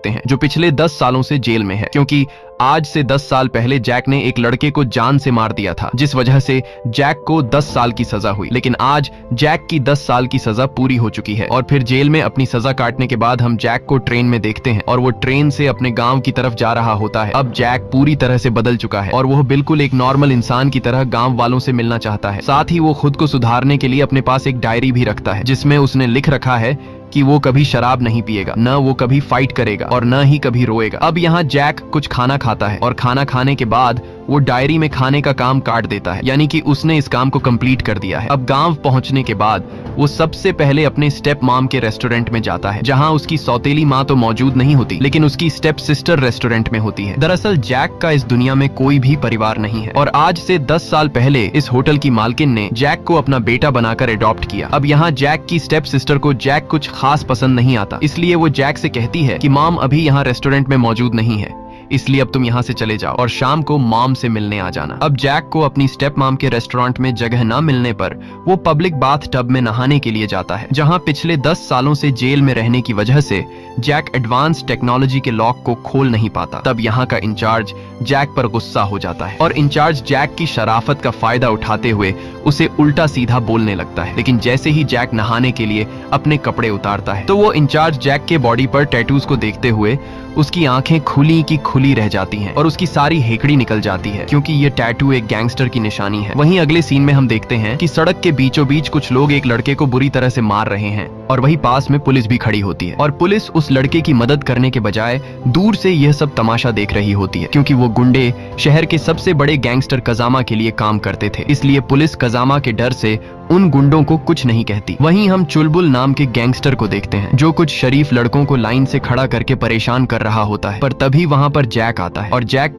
देखते हैं जो पिछले 10 सालों से जेल में है, क्योंकि आज से 10 साल पहले जैक ने एक लड़के को जान से मार दिया था, जिस वजह से जैक को 10 साल की सजा हुई। लेकिन आज जैक की 10 साल की सजा पूरी हो चुकी है और फिर जेल में अपनी सजा काटने के बाद हम जैक को ट्रेन में देखते हैं और वो ट्रेन से अपने गांव की तरफ जा रहा होता है। अब जैक पूरी तरह से बदल चुका है और वो बिल्कुल एक नॉर्मल इंसान की तरह गांव वालों से मिलना चाहता है। साथ ही वो खुद को सुधारने के लिए अपने पास एक डायरी भी रखता है, जिसमें उसने लिख रखा है कि वो कभी शराब नहीं पिएगा, न वो कभी फाइट करेगा और न ही कभी रोएगा। अब यहाँ जैक कुछ खाना खाता है और खाना खाने के बाद वो डायरी में खाने का काम काट देता है, यानी कि उसने इस काम को कंप्लीट कर दिया है। अब गांव पहुंचने के बाद वो सबसे पहले अपने स्टेप मॉम के रेस्टोरेंट में जाता है, जहां उसकी सौतेली माँ तो मौजूद नहीं होती, लेकिन उसकी स्टेप सिस्टर रेस्टोरेंट में होती है। दरअसल जैक का इस दुनिया में कोई भी परिवार नहीं है और आज से 10 साल पहले इस होटल की मालकिन ने जैक को अपना बेटा बनाकर अडॉप्ट किया। अब यहाँ जैक की स्टेप सिस्टर को जैक कुछ खास पसंद नहीं आता, इसलिए वो जैक से कहती है कि मॉम अभी यहाँ रेस्टोरेंट में मौजूद नहीं है, इसलिए अब तुम यहाँ से चले जाओ और शाम को मॉम से मिलने आ जाना। अब जैक को अपनी स्टेप मॉम के रेस्टोरेंट में जगह न मिलने पर वो पब्लिक बाथ टब में नहाने के लिए जाता है, जहाँ पिछले 10 सालों से जेल में रहने की वजह से जैक एडवांस टेक्नोलॉजी के लॉक को खोल नहीं पाता। तब यहाँ का इंचार्ज जैक पर गुस्सा हो जाता है और इंचार्ज जैक की शराफत का फायदा उठाते हुए उसे उल्टा सीधा बोलने लगता है। लेकिन जैसे ही जैक नहाने के लिए अपने कपड़े उतारता है तो वो इंचार्ज जैक के बॉडी पर टैटूज को देखते हुए उसकी आंखें खुली की खुली रह जाती हैं और उसकी सारी हेकड़ी निकल जाती है, क्योंकि ये टैटू एक गैंगस्टर की निशानी है। वहीं अगले सीन में हम देखते हैं कि सड़क के बीचों बीच कुछ लोग एक लड़के को बुरी तरह से मार रहे हैं और वहीं पास में पुलिस भी खड़ी होती है और पुलिस उस लड़के की मदद करने के बजाय दूर से यह सब तमाशा देख रही होती है, क्योंकि वो गुंडे शहर के सबसे बड़े गैंगस्टर कजामा के लिए काम करते थे, इसलिए पुलिस कजामा के डर से उन गुंडों को कुछ नहीं कहती। वहीं हम चुलबुल नाम के गैंगस्टर को देखते हैं जो कुछ शरीफ लड़कों को लाइन से खड़ा करके परेशान कर रहा होता है, पर तभी वहां पर जैक आता है और जैक